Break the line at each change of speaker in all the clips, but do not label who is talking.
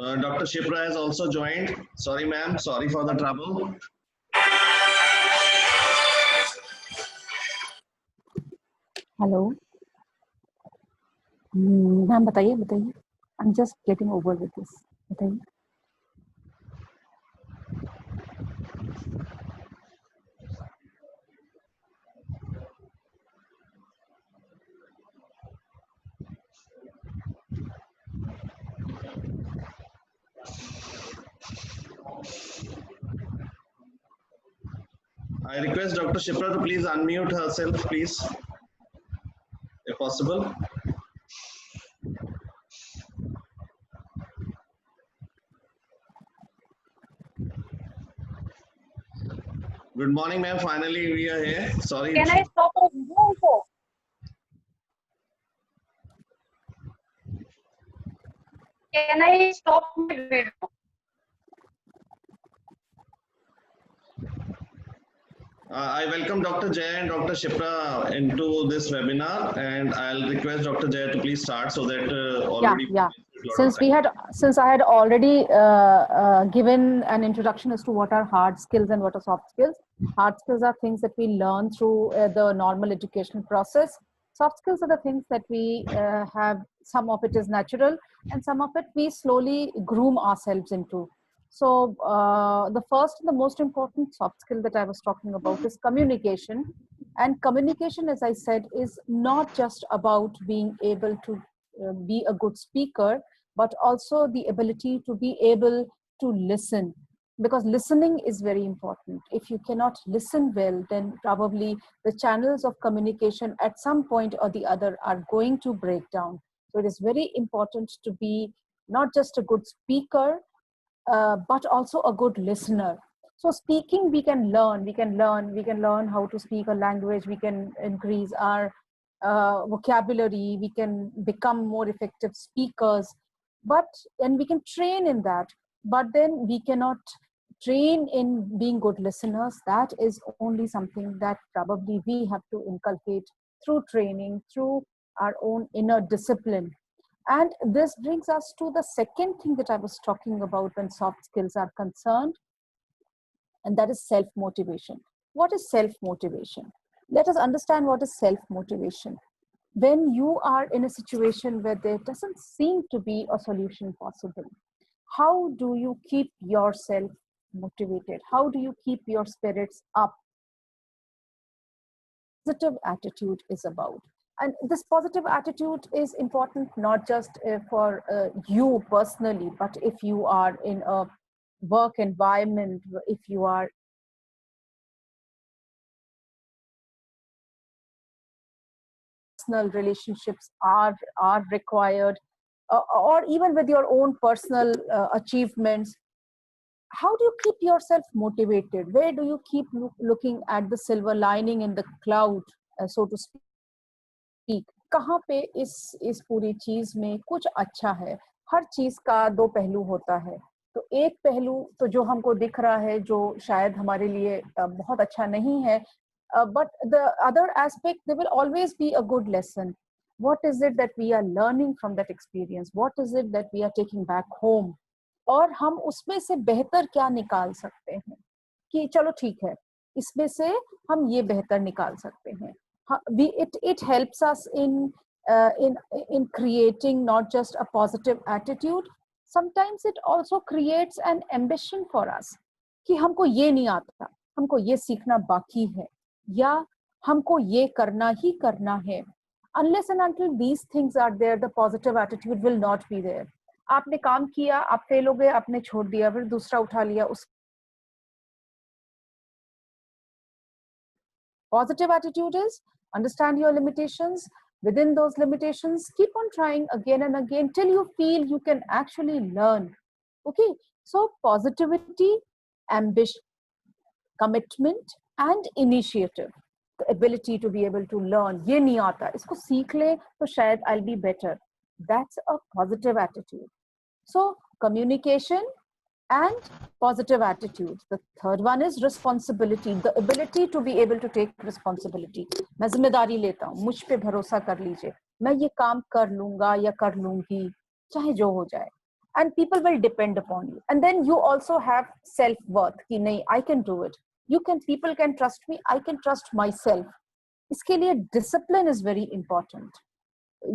Dr. Shipra has also joined. Sorry, ma'am. Sorry for the trouble.
Hello. Ma'am बताइए बताइए. I'm just getting over with this. बताइए.
I request Dr. Shipra to please unmute herself, please, if possible. Good morning, ma'am. Finally, we are here. Sorry.
Can I stop a video also? Can I stop my video?
I welcome Dr. Jay and Dr. Shipra into this webinar, and I'll request Dr. Jay to please start so that already.
Yeah. Since I had already given an introduction as to what are hard skills and what are soft skills. Hard skills are things that we learn through the normal educational process. Soft skills are the things that we have. Some of it is natural, and some of it we slowly groom ourselves into. So the first and the most important soft skill that I was talking about is communication. And communication, as I said, is not just about being able to be a good speaker, but also the ability to be able to listen, because listening is very important. If you cannot listen well, then probably the channels of communication at some point or the other are going to break down. So it is very important to be not just a good speaker, but also a good listener. So speaking, we can learn how to speak a language. We can increase our vocabulary. We can become more effective speakers, and we can train in that. But then we cannot train in being good listeners. That is only something that probably we have to inculcate through training, through our own inner discipline. And this brings us to the second thing that I was talking about when soft skills are concerned, and that is self-motivation. What is self-motivation? Let us understand what is self-motivation. When you are in a situation where there doesn't seem to be a solution possible, how do you keep yourself motivated? How do you keep your spirits up? Positive attitude is about. And this positive attitude is important not just for you personally, but if you are in a work environment, if you are personal relationships are required, or even with your own personal achievements. How do you keep yourself motivated? Where do you keep looking at the silver lining in the cloud, so to speak? कहाँ पे इस पूरी चीज में कुछ अच्छा है? हर चीज का दो पहलू होता है. तो एक पहलू तो जो हमको दिख रहा है, जो शायद हमारे लिए बहुत अच्छा नहीं है, but the other aspect, there will always be a good lesson. What is it that we are learning from that experience? What is it that we are taking back home? और हम उसमें से बेहतर क्या निकाल सकते हैं कि चलो ठीक है, इसमें से हम ये बेहतर निकाल सकते हैं. It helps us in creating not just a positive attitude. Sometimes it also creates an ambition for us कि हमको ये नहीं आता, हमको ये सीखना बाकी है, या हमको ये करना ही करना है. Unless and until these things are there, the positive attitude will not be there. आपने काम किया, आप फेल हो गए, आपने छोड़ दिया, फिर दूसरा उठा लिया. उस positive attitude is understand your limitations. Within those limitations, keep on trying again and again till you feel you can actually learn. Okay, so positivity, ambition, commitment, and initiative. The ability to be able to learn. ये नहीं आता, इसको सीख ले तो शायद I'll be better. That's a positive attitude. So communication and positive attitude. The third one is responsibility, the ability to be able to take responsibility. मैं जिम्मेदारी लेता हूँ, मुझ पे भरोसा कर लीजिए, मैं ये काम कर लूंगा या कर लूंगी, चाहे जो हो जाए. and people will depend upon you. And then you also have self-worth कि नहीं, I can do it. People can trust me, I can trust myself. इसके लिए discipline is very important.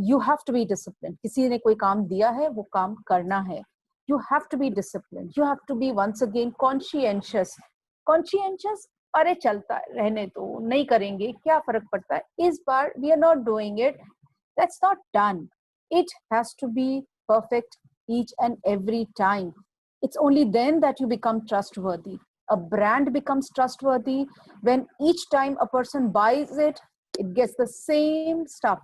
You have to be disciplined. किसी ने कोई काम दिया है, वो काम करना है. You have to be disciplined. You have to be once again conscientious. Conscientious, अरे चलता है, रहने दो, नहीं करेंगे, क्या फर्क पड़ता है? इस बार we are not doing it. That's not done. It has to be perfect each and every time. It's only then that you become trustworthy. A brand becomes trustworthy when each time a person buys it, it gets the same stuff.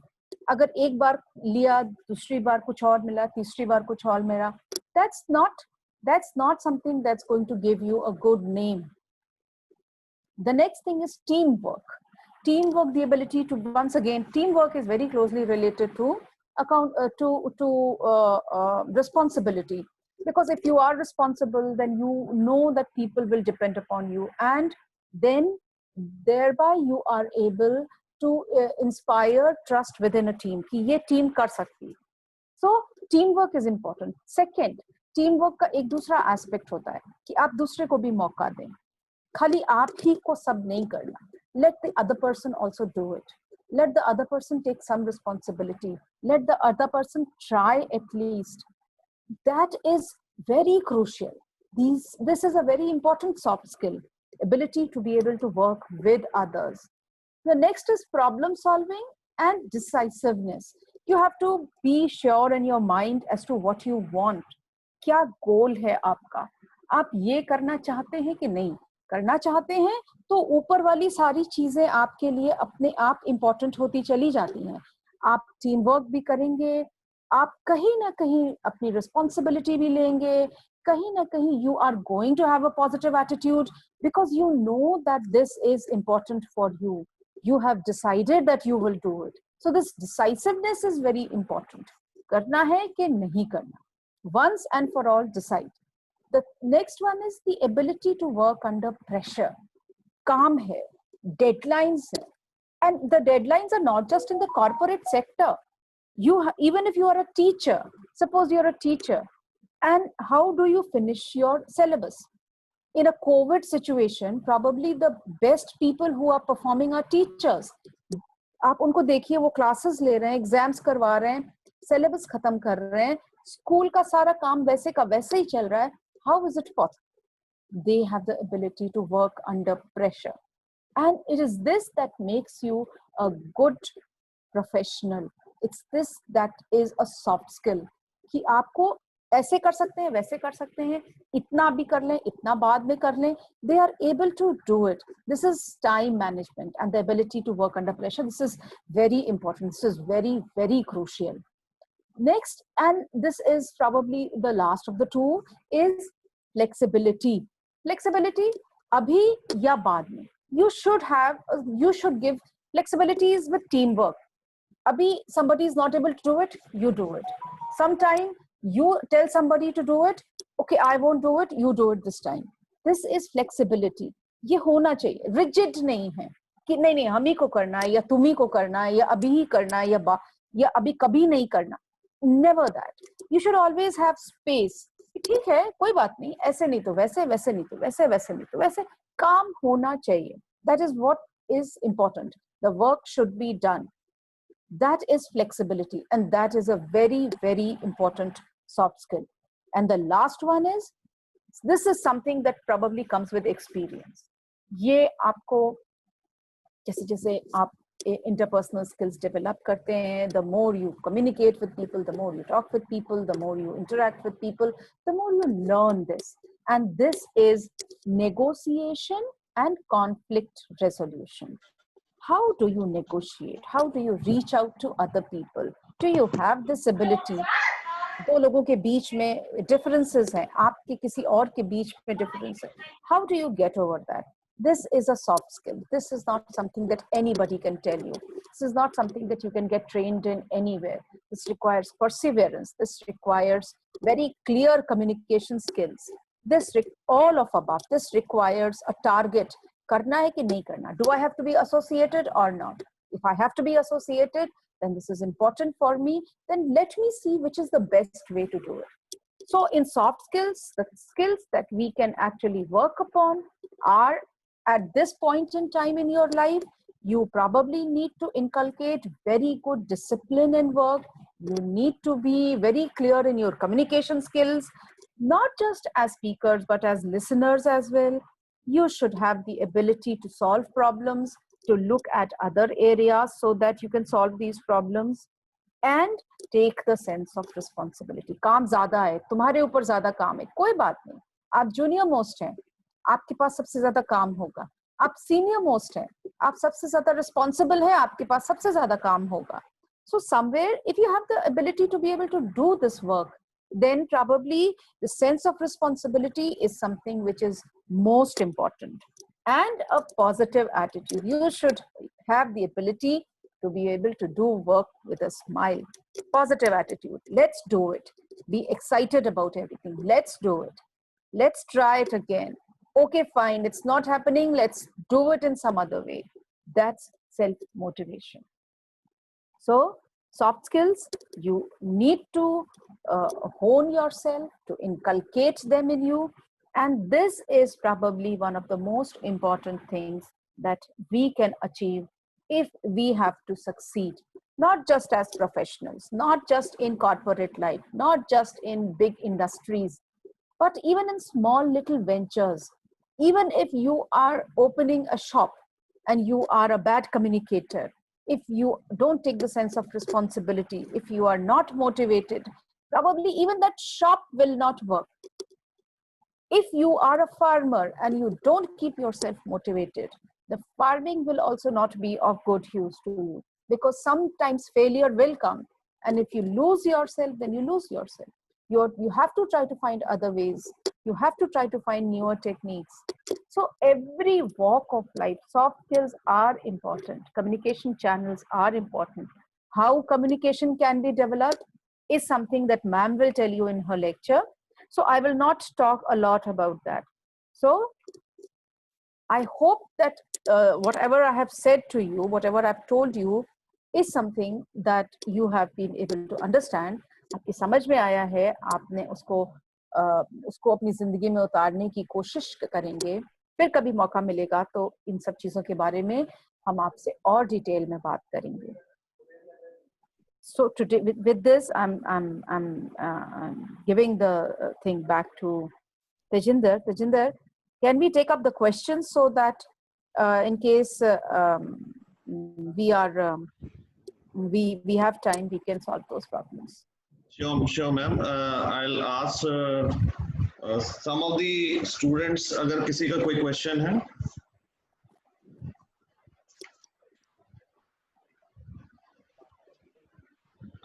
अगर एक बार लिया, दूसरी बार कुछ और मिला, तीसरी बार कुछ और मिला, that's not something that's going to give you a good name. The next thing is teamwork. Teamwork, the ability to, once again, teamwork is very closely related to responsibility. Because if you are responsible, then you know that people will depend upon you, and then thereby you are able to inspire trust within a team कि ये team कर सकती है. So teamwork is important. Second, teamwork का एक दूसरा aspect होता है कि आप दूसरे को भी मौका दें. खाली आप ही को सब नहीं करना. Let the other person also do it. Let the other person take some responsibility. Let the other person try at least. That is very crucial. This is a very important soft skill, ability to be able to work with others. The next is problem solving and decisiveness. You have to be sure in your mind as to what you want. क्या goal है आपका? आप ये करना चाहते हैं कि नहीं? करना चाहते हैं तो ऊपर वाली सारी चीजें आपके लिए अपने आप important होती चली जाती हैं. आप टीम वर्क भी करेंगे, आप कहीं ना कहीं अपनी responsibility भी लेंगे, कहीं ना कहीं you are going to have a positive attitude because you know that this is important for you. You have decided that you will do it. So this decisiveness is very important. करना है कि नहीं करना. Once and for all decide. The next one is the ability to work under pressure. Calm है, deadlines है. And the deadlines are not just in the corporate sector. Even if you are a teacher, suppose you're a teacher, and how do you finish your syllabus? In a COVID situation, probably the best people who are performing are teachers. आप उनको देखिए, वो classes ले रहे हैं, exams करवा रहे हैं, syllabus खत्म कर रहे हैं, school का सारा काम वैसे का वैसे ही चल रहा है. How is it possible? They have the ability to work under pressure. And it is this that makes you a good professional. It's this that is a soft skill. कि आपको ऐसे कर सकते हैं, वैसे कर सकते हैं, इतना भी कर लें, इतना बाद में कर लें. They are able to do it. This is time management and the ability to work under pressure. This is very important. This is very, very crucial. Next, and this is probably the last of the two, is flexibility. Flexibility, abhi ya baad mein. You should give flexibilities with teamwork. Abhi somebody is not able to do it, you do it. Sometime you tell somebody to do it, okay, I won't do it, you do it this time. This is flexibility. ये होना चाहिए. Rigid नहीं है कि नहीं हम ही को करना है या तुम ही को करना है या अभी ही करना है या अभी कभी नहीं करना. Never that. You should always have space. ठीक है, कोई बात नहीं, ऐसे नहीं तो वैसे, वैसे नहीं तो वैसे, वैसे नहीं तो वैसे. काम होना चाहिए. That is what is important. The work should be done. That is flexibility, and that is a very, very important soft skill. And the last one is, this is something that probably comes with experience. ये आपको जैसे जैसे आप interpersonal skills develop करते हैं, the more you communicate with people, the more you talk with people, the more you interact with people, the more you learn this. And this is negotiation and conflict resolution. How do you negotiate? How do you reach out to other people? Do you have this ability? दो लोगों के बीच में differences हैं, आपके किसी और के बीच में difference है. How do you get over that? This is a soft skill. This is not something that anybody can tell you. This is not something that you can get trained in anywhere. This requires perseverance. This requires very clear communication skills. All of above. This requires a target. करना है कि नहीं करना? Do I have to be associated or not? If I have to be associated, then this is important for me. Then let me see which is the best way to do it. So in soft skills, the skills that we can actually work upon are, at this point in time in your life, you probably need to inculcate very good discipline in work. You need to be very clear in your communication skills, not just as speakers, but as listeners as well. You should have the ability to solve problems, to look at other areas so that you can solve these problems, and take the sense of responsibility. काम ज्यादा है, तुम्हारे ऊपर ज्यादा काम है, कोई बात नहीं, आप जूनियर मोस्ट हैं, आपके पास सबसे ज्यादा काम होगा. आप सीनियर मोस्ट हैं, आप सबसे ज्यादा रिस्पॉन्सिबल हैं, आपके पास सबसे ज्यादा काम होगा. So somewhere, if you have the ability to be able to do this work, then probably the sense of responsibility is something which is most important. And a positive attitude. You should have the ability to be able to do work with a smile. Positive attitude. Let's do it. Be excited about everything. Let's do it. Let's try it again. Okay, fine, it's not happening. Let's do it in some other way. That's self-motivation. So soft skills, you need to hone yourself, to inculcate them in you. And this is probably one of the most important things that we can achieve if we have to succeed, not just as professionals, not just in corporate life, not just in big industries, but even in small little ventures. Even if you are opening a shop and you are a bad communicator, if you don't take the sense of responsibility, if you are not motivated, probably even that shop will not work. If you are a farmer and you don't keep yourself motivated, the farming will also not be of good use to you, because sometimes failure will come. And if you lose yourself, then you lose yourself. You have to try to find other ways. You have to try to find newer techniques. So every walk of life, soft skills are important. Communication channels are important. How communication can be developed is something that ma'am will tell you in her lecture. So I will not talk a lot about that. So I hope that whatever I have said to you, whatever I've told you, is something that you have been able to understand. आपकी समझ में आया है, आपने उसको अपनी जिंदगी में उतारने की कोशिश करेंगे. फिर कभी मौका मिलेगा तो इन सब चीजों के बारे में हम आपसे और डिटेल में बात करेंगे. So today, with this, I'm giving the thing back to Tejinder. Tejinder, can we take up the questions so that in case we have time, we can solve those problems?
Sure, ma'am. I'll ask some of the students, अगर किसी का कोई question है.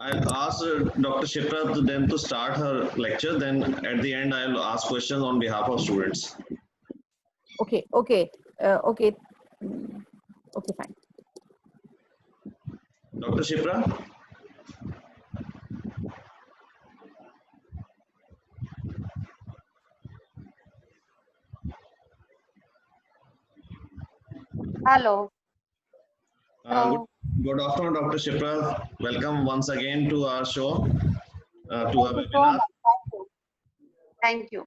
I'll ask Dr. Shipra to start her lecture. Then at the end, I'll ask questions on behalf of students.
Okay, fine.
Dr. Shipra?
Hello.
Good afternoon, Dr. Shipra. Welcome once again to our show, to our
Thank you so
webinar.
much. Thank you.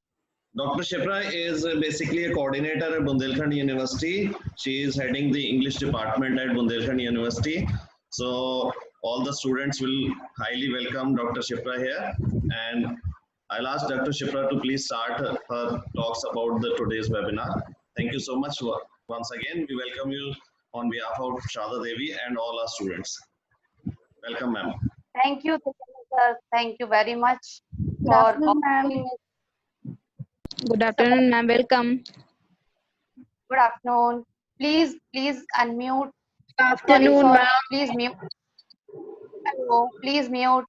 Dr. Shipra is basically a coordinator at Bundelkhand University. She is heading the English department at Bundelkhand University. So all the students will highly welcome Dr. Shipra here. And I'll ask Dr. Shipra to please start her talks about today's webinar. Thank you so much. Once again, we welcome you on behalf of Shada Devi and all our students. Welcome, ma'am.
Thank you, sir. Thank you very much.
Good afternoon, ma'am. Good afternoon, ma'am. Welcome.
Good afternoon. Please unmute.
Good afternoon, ma'am.
Please mute. Hello. Please mute.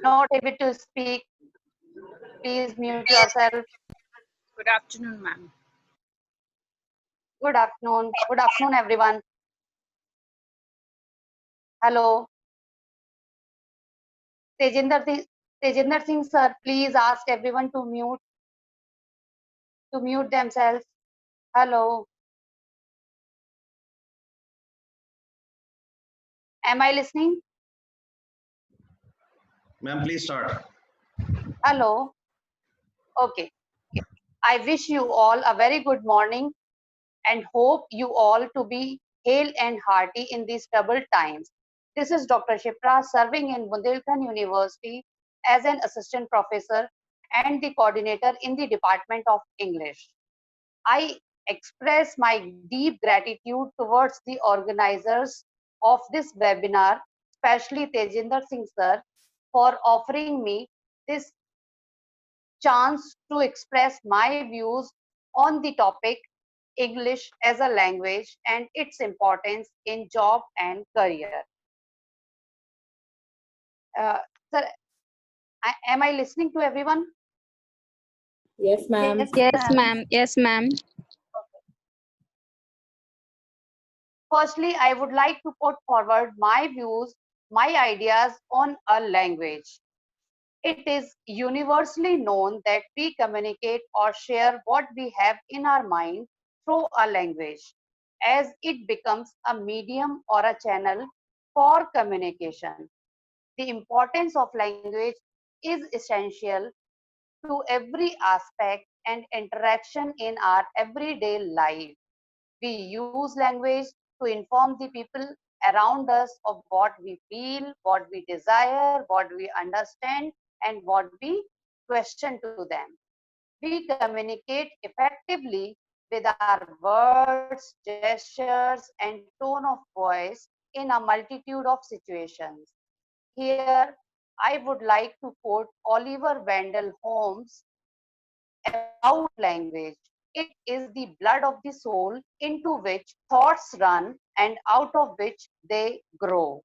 Not able to speak. Please mute yourself.
Good afternoon, ma'am.
Good afternoon. Good afternoon, everyone. Hello. Tejinder Singh, sir, please ask everyone to mute themselves. Hello. Am I listening?
Ma'am, please start.
Hello. Okay. Okay. I wish you all a very good morning and hope you all to be hale and hearty in these troubled times. This is Dr. Shipra serving in Bundelkhand University as an assistant professor and the coordinator in the Department of English. I express my deep gratitude towards the organizers of this webinar, especially Tejinder Singh sir, for offering me this chance to express my views on the topic English as a language and its importance in job and career. Uh, sir, am I listening to everyone?
Yes, ma'am.
Yes,
Yes,
ma'am.
ma'am. Yes, ma'am.
Firstly, I would like to put forward my views, my ideas on a language. It is universally known that we communicate or share what we have in our mind through a language, as it becomes a medium or a channel for communication. The importance of language is essential to every aspect and interaction in our everyday life. We use language to inform the people around us of what we feel, what we desire, what we understand, and what we question to them. We communicate effectively with our words, gestures, and tone of voice in a multitude of situations. Here, I would like to quote Oliver Wendell Holmes about language. It is the blood of the soul into which thoughts run and out of which they grow.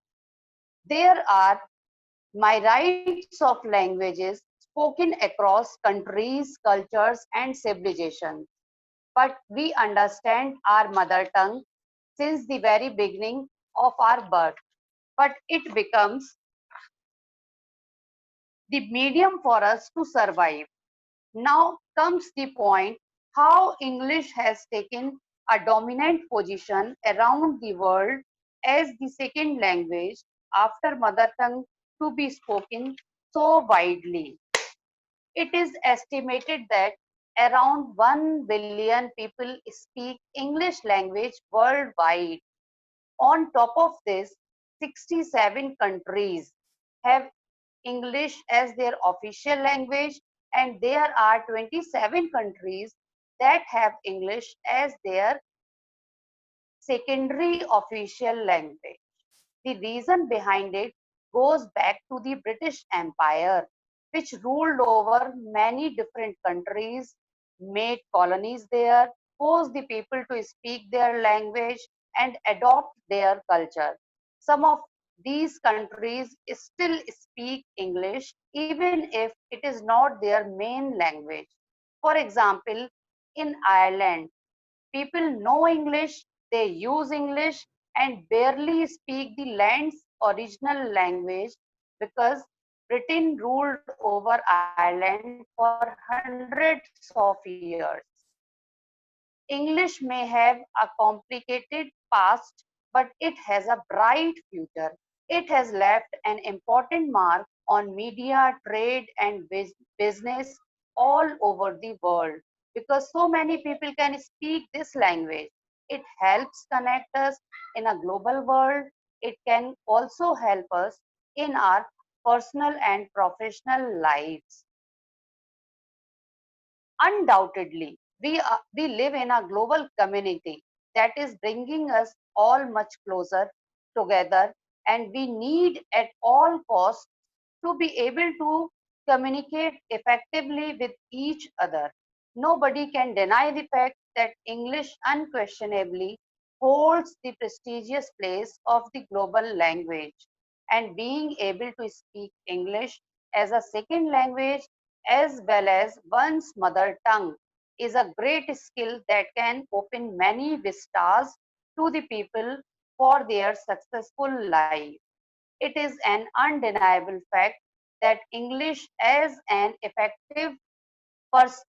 There are myriads of languages spoken across countries, cultures, and civilizations. But we understand our mother tongue since the very beginning of our birth. But it becomes the medium for us to survive. Now comes the point how English has taken a dominant position around the world as the second language after mother tongue to be spoken so widely. It is estimated that around 1 billion people speak English language worldwide. On top of this, 67 countries have English as their official language, and there are 27 countries that have English as their secondary official language. The reason behind it goes back to the British Empire, which ruled over many different countries, made colonies there, forced the people to speak their language and adopt their culture. Some of these countries still speak English, even if it is not their main language. For example, in Ireland, people know English, they use English and barely speak the land's original language because Britain ruled over Ireland for hundreds of years. English may have a complicated past, but it has a bright future. It has left an important mark on media, trade, and business all over the world because so many people can speak this language. It helps connect us in a global world. It can also help us in our personal and professional lives. Undoubtedly, we live in a global community that is bringing us all much closer together, and we need at all costs to be able to communicate effectively with each other. Nobody can deny the fact that English unquestionably holds the prestigious place of the global language, and being able to speak English as a second language as well as one's mother tongue is a great skill that can open many vistas to the people for their successful life. It is an undeniable fact that English as an effective pers-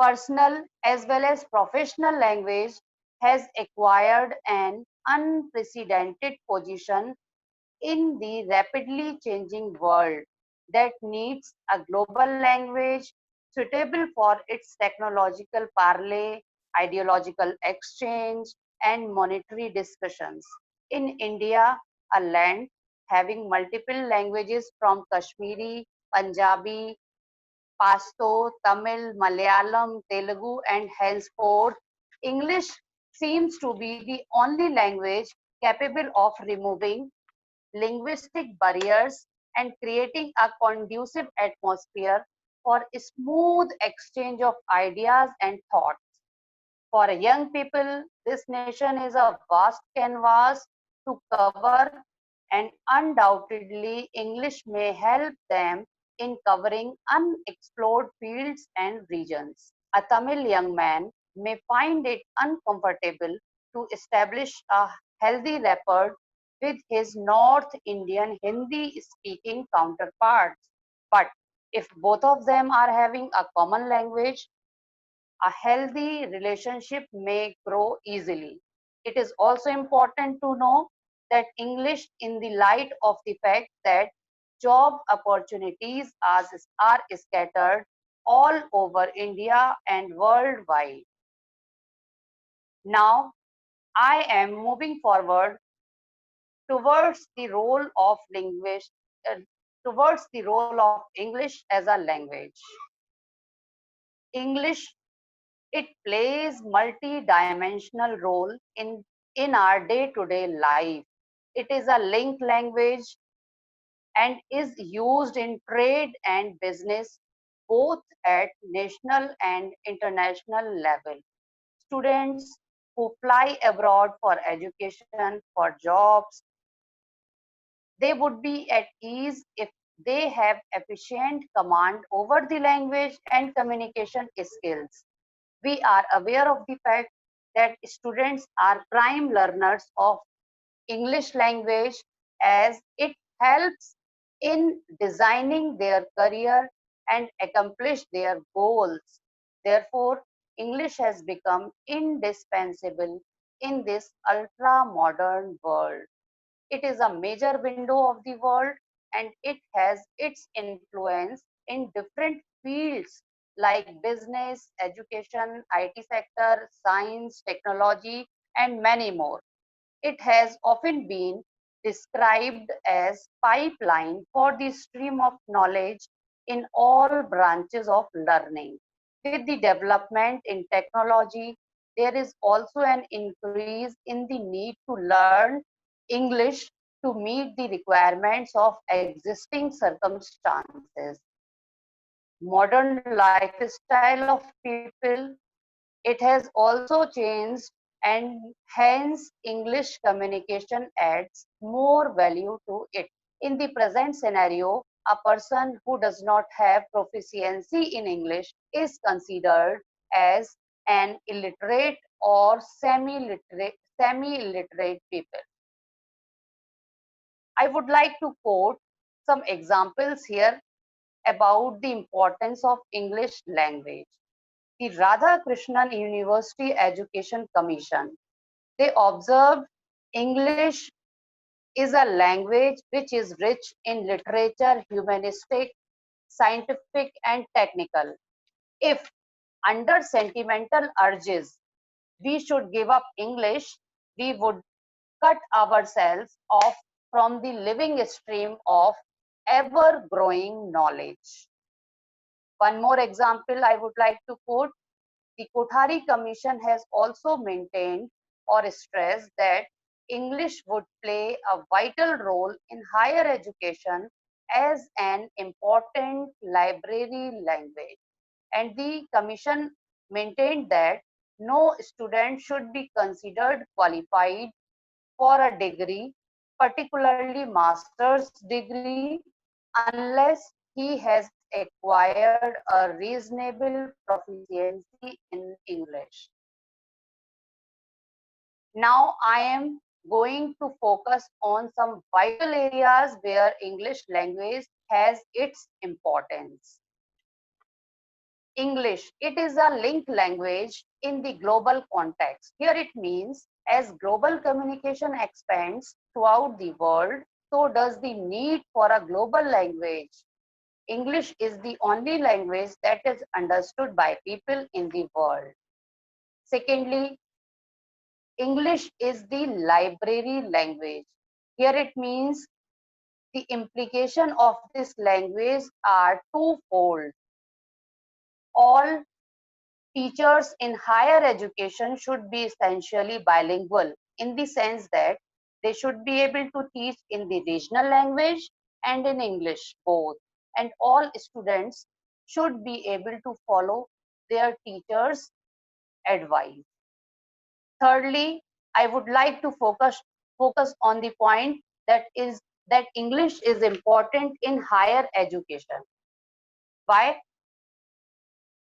personal as well as professional language has acquired an unprecedented position in the rapidly changing world. that needs a global language suitable for its technological parley, ideological exchange, and monetary discussions. In India, a land having multiple languages from Kashmiri, Punjabi, Pashto, Tamil, Malayalam, Telugu, and henceforth, English seems to be the only language capable of removing linguistic barriers and creating a conducive atmosphere for smooth exchange of ideas and thoughts. For young people, this nation is a vast canvas to cover, and undoubtedly, English may help them in covering unexplored fields and regions. A Tamil young man may find it uncomfortable to establish a healthy rapport with his North Indian Hindi speaking counterparts. But if both of them are having a common language, a healthy relationship may grow easily. It is also important to know that English, in the light of the fact that job opportunities are scattered all over India and worldwide. Now, I am moving forward towards the role of uh, towards the role of English as a language. English, it plays multi-dimensional role in our day-to-day life. It is a linked language and is used in trade and business both at national and international level. Students who fly abroad for education, for jobs, they would be at ease if they have efficient command over the language and communication skills. We are aware of the fact that students are prime learners of English language as it helps in designing their career and accomplish their goals. Therefore, English has become indispensable in this ultra modern world. It is a major window of the world and it has its influence in different fields like business, education, IT sector, science, technology, and many more. It has often been described as pipeline for the stream of knowledge in all branches of learning. With the development in technology, there is also an increase in the need to learn English to meet the requirements of existing circumstances. Modern lifestyle of people, it has also changed and hence English communication adds more value to it. In the present scenario, a person who does not have proficiency in English is considered as an illiterate or semi-illiterate people. I would like to quote some examples here about the importance of English language. The Radhakrishnan University Education Commission, they observed English is a language which is rich in literature, humanistic, scientific, and technical. If under sentimental urges we should give up English, we would cut ourselves off from the living stream of ever growing knowledge. One more example I would like to quote. The Kothari Commission has also maintained or stressed that English would play a vital role in higher education as an important library language. And the Commission maintained that no student should be considered qualified for a degree, particularly master's degree, unless he has acquired a reasonable proficiency in English. Now I am going to focus on some vital areas where English language has its importance. English, it is a linked language in the global context. Here it means as global communication expands throughout the world, so does the need for a global language. English is the only language that is understood by people in the world. Secondly, English is the library language. Here it means the implication of this language are twofold. All teachers in higher education should be essentially bilingual in the sense that they should be able to teach in the regional language and in English both. And all students should be able to follow their teachers' advice. Thirdly, I would like to focus on the point that English is important in higher education. Why?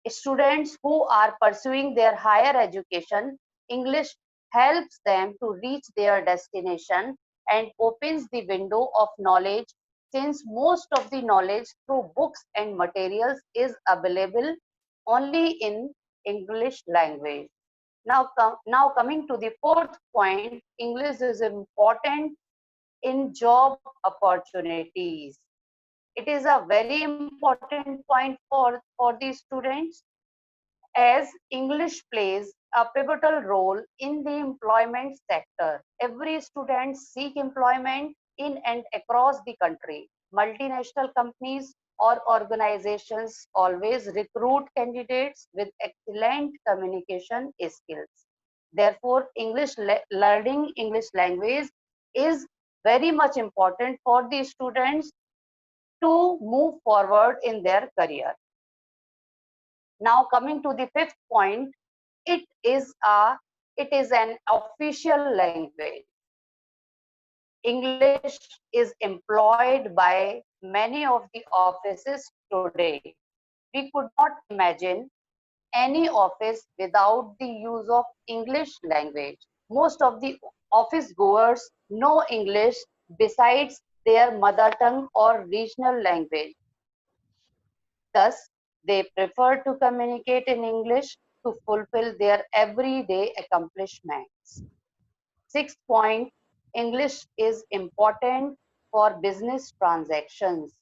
Students who are pursuing their higher education, English helps them to reach their destination and opens the window of knowledge, since most of the knowledge through books and materials is available only in English language. Now coming to the fourth point, English is important in job opportunities. It is a very important point for the students, as English plays a pivotal role in the employment sector. Every student seek employment in and across the country. Multinational companies or organizations always recruit candidates with excellent communication skills. Therefore, learning English language is very much important for the students to move forward in their career. Now coming to the fifth point, it is an official language. English is employed by many of the offices today. We could not imagine any office without the use of English language. Most of the office goers know English besides their mother tongue or regional language. Thus, they prefer to communicate in English to fulfill their everyday accomplishments. Sixth point, English is important for business transactions.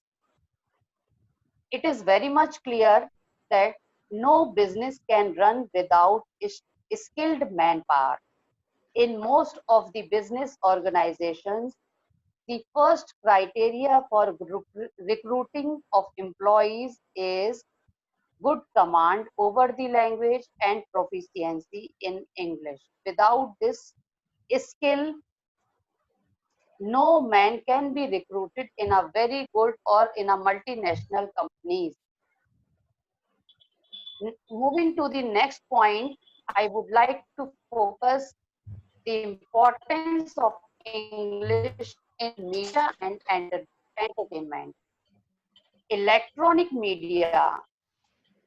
It is very much clear that no business can run without skilled manpower. In most of the business organizations, the first criteria for recruiting of employees is good command over the language and proficiency in English. Without this skill, no man can be recruited in a very good or in a multinational companies. Moving to the next point, I would like to focus the importance of English in media and entertainment. Electronic media,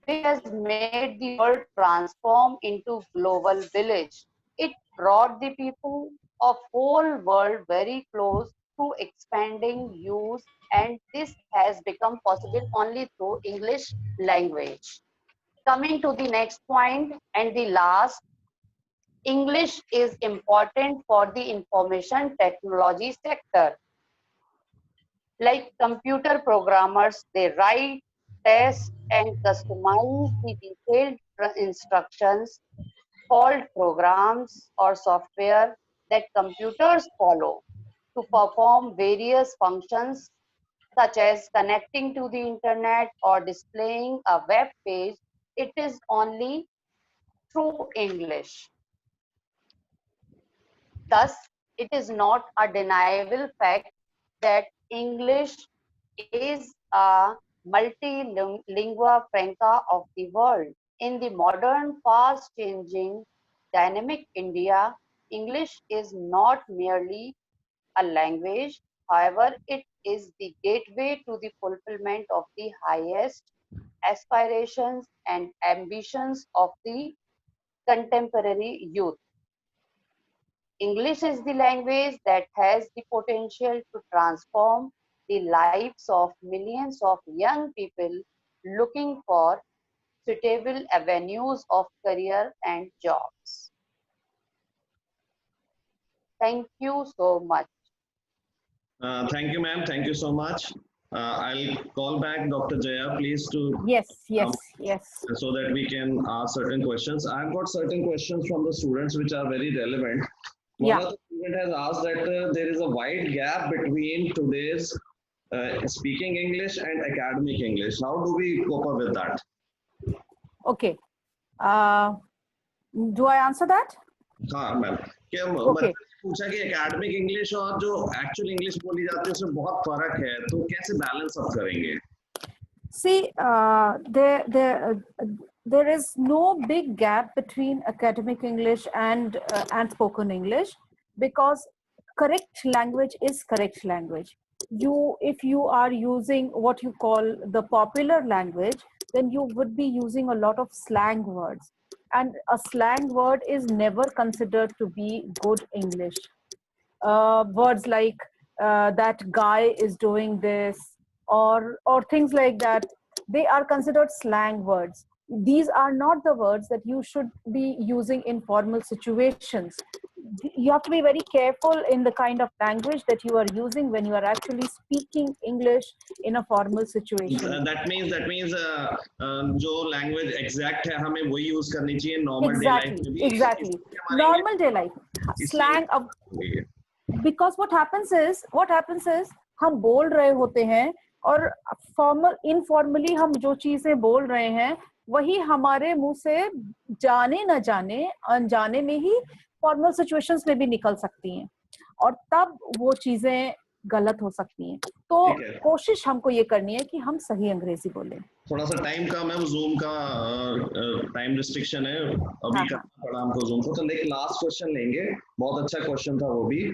which has made the world transform into global village. It brought the people of whole world very close to expanding use, and this has become possible only through English language. Coming to the next point and the last, English is important for the information technology sector. Like computer programmers, they write, test, and customize the detailed instructions called programs or software that computers follow to perform various functions such as connecting to the internet or displaying a web page. It is only through English. Thus, it is not a deniable fact that English is a multilingua franca of the world. In the modern, fast-changing, dynamic India, English is not merely a language. However, it is the gateway to the fulfillment of the highest aspirations and ambitions of the contemporary youth. English is the language that has the potential to transform the lives of millions of young people looking for suitable avenues of career and jobs. Thank you so much.
Thank you, ma'am. Thank you so much. I'll call back Dr. Jaya, please, to
Yes,
um,
yes.
so that we can ask certain questions. I've got certain questions from the students which are very relevant. One
Yeah.
of the student has asked that there is a wide gap between today's speaking English and academic English. How do we cope up with that?
Okay. Do I answer that?
हाँ ma'am, क्या
Okay.
पूछा कि academic English और जो actual English बोली जाती है उसमें बहुत फर्क है, तो कैसे बैलेंस अप करेंगे?
See, there is no big gap between academic English and spoken English, because correct language is correct language. If you are using what you call the popular language, then you would be using a lot of slang words, and a slang word is never considered to be good English. Words like that guy is doing this, or things like that, they are considered slang words. These are not the words that you should be using in formal situations. You have to be very careful in the kind of language that you are using when you are actually speaking English in a formal situation.
That means जो language exact है हमें वही use करनी चाहिए normal day life में भी.
Exactly. Normal day life. Slang of, because what happens is हम बोल रहे होते हैं और फॉर्मल इनफॉर्मली हम जो चीजें बोल रहे हैं वही हमारे मुंह से जाने न जाने अनजाने में ही फॉर्मल सिचुएशंस में भी निकल सकती हैं, और तब वो चीजें गलत हो सकती हैं. तो कोशिश हमको ये करनी है कि हम सही अंग्रेजी बोलें.
थोड़ा सा टाइम कम है, जूम का टाइम रिस्ट्रिक्शन है, अभी करना पड़ा हमको जूम को. तो एक लास्ट क्वेश्चन लेंगे, बहुत अच्छा क्वेश्चन था वो भी,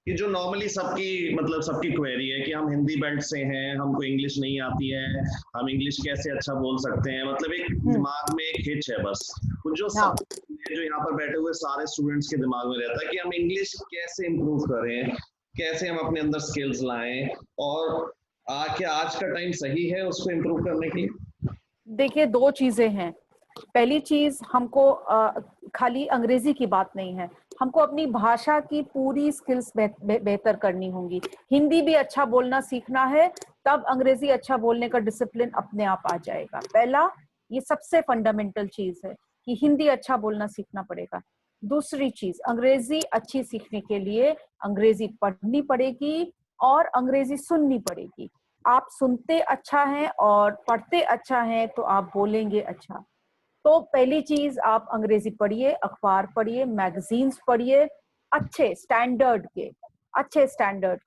कि जो नॉर्मली सबकी क्वेरी है कि हम हिंदी बेल्ट से हैं, हमको इंग्लिश नहीं आती है, हम इंग्लिश कैसे अच्छा बोल सकते हैं. मतलब एक दिमाग में एक हिच है बस, जो जो यहाँ पर बैठे हुए सारे स्टूडेंट्स के दिमाग में रहता है कि हम इंग्लिश कैसे इम्प्रूव करें, कैसे हम अपने अंदर स्किल्स लाएं, और क्या आज का टाइम सही है उसको इम्प्रूव करने के लिए?
देखिए, दो चीजें हैं. पहली चीज, हमको खाली अंग्रेजी की बात नहीं है, हमको अपनी भाषा की पूरी स्किल्स बेहतर करनी होंगी. हिंदी भी अच्छा बोलना सीखना है, तब अंग्रेजी अच्छा बोलने का डिसिप्लिन अपने आप आ जाएगा. पहला, ये सबसे फंडामेंटल चीज है कि हिंदी अच्छा बोलना सीखना पड़ेगा. दूसरी चीज, अंग्रेजी अच्छी सीखने के लिए अंग्रेजी पढ़नी पड़ेगी और अंग्रेजी सुननी पड़ेगी. आप सुनते अच्छा हैं और पढ़ते अच्छा हैं तो आप बोलेंगे अच्छा. तो पहली चीज, आप अंग्रेजी पढ़िए, अखबार पढ़िए, मैगजीन्स पढ़िए, अच्छे स्टैंडर्ड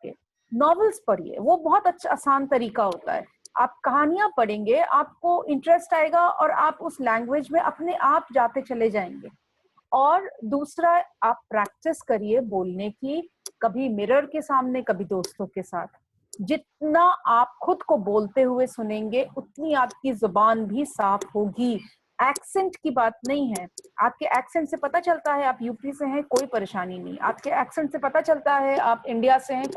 के नॉवेल्स पढ़िए. वो बहुत अच्छा आसान तरीका होता है. आप कहानियां पढ़ेंगे, आपको इंटरेस्ट आएगा और आप उस लैंग्वेज में अपने आप जाते चले जाएंगे. और दूसरा, आप प्रैक्टिस करिए बोलने की, कभी मिरर के सामने, कभी दोस्तों के साथ. जितना आप खुद को बोलते हुए सुनेंगे उतनी आपकी जुबान भी साफ होगी. एक्सेंट की बात नहीं है. आपके एक्सेंट से पता चलता है आप यूपी से हैं, कोई परेशानी नहीं. आपके एक्सेंट से पता चलता है आप इंडिया से हैं,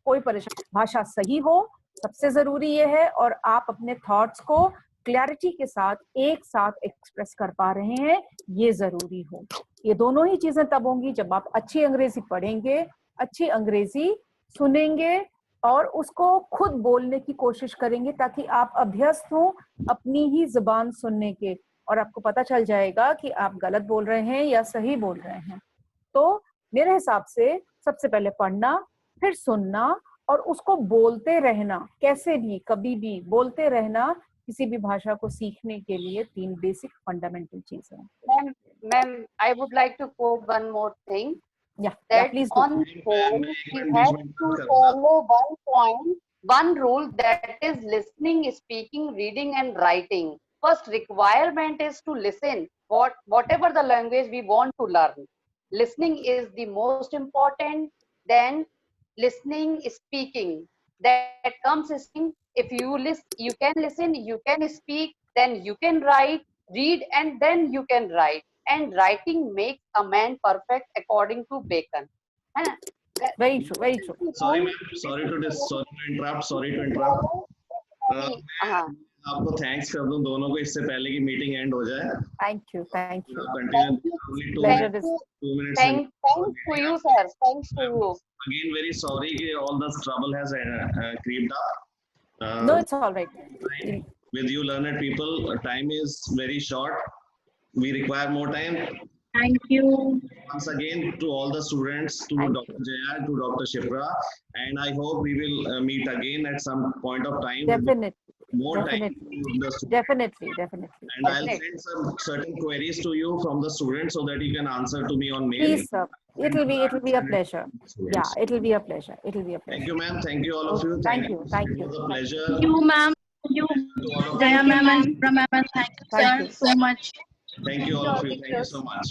कोई परेशानी. भाषा सही हो, सबसे जरूरी ये है, और आप अपने थॉट्स को क्लैरिटी के साथ एक साथ एक्सप्रेस कर पा रहे हैं, ये जरूरी हो. ये दोनों ही चीजें तब होंगी जब आप अच्छी अंग्रेजी पढ़ेंगे, अच्छी अंग्रेजी सुनेंगे और उसको खुद बोलने की कोशिश करेंगे, ताकि आप अभ्यस्त हो अपनी ही जुबान सुनने के, और आपको पता चल जाएगा कि आप गलत बोल रहे हैं या सही बोल रहे हैं. तो मेरे हिसाब से सबसे पहले पढ़ना, फिर सुनना, और उसको बोलते रहना. कैसे भी, कभी भी बोलते रहना किसी भी भाषा को सीखने के लिए 3 बेसिक फंडामेंटल चीजें हैं.
Ma'am, I would like to quote one more thing.
Yeah,
That
please do.
on whole, we have to follow one point, one rule, that is listening, speaking, reading, and writing. First requirement is to listen. Whatever the language we want to learn, listening is the most important. Then listening, speaking. That comes listening. If you listen, you can listen, you can speak, then you can write, read, and then you can write. And writing makes a man perfect, according to Bacon.
Very true, very true.
Sorry ma'am, sorry to interrupt. आपको thanks कर दूं दोनों को, इससे पहले कि meeting and हो जाए.
Thank you.
Thanks to you, sir. Thanks to you.
Again, very sorry कि all this trouble has creeped up.
No, it's all right.
With you learned people, time is very short. We require more time.
Thank you.
Once again, to all the students, to
Thank
Dr. Jaya, to Dr. Shipra, and I hope we will meet again at some point of time. with
Definitely.
more time
Definitely.
to the students.
Definitely.
And I'll send some certain queries to you from the students so that you can answer to me on mail.
Please, sir. It'll be a pleasure. Yeah, it'll be a pleasure. It'll be a
Thank
pleasure.
you, ma'am. Thank you, all of you.
Thank you. Thank
It
you.
was a pleasure.
Thank you, ma'am. Thank you,
To all of
Jaya
you.
ma'am and Shipra ma'am, and thank you,
Thank
sir,
you.
so much.
Thank you, all of you. Thank you so much.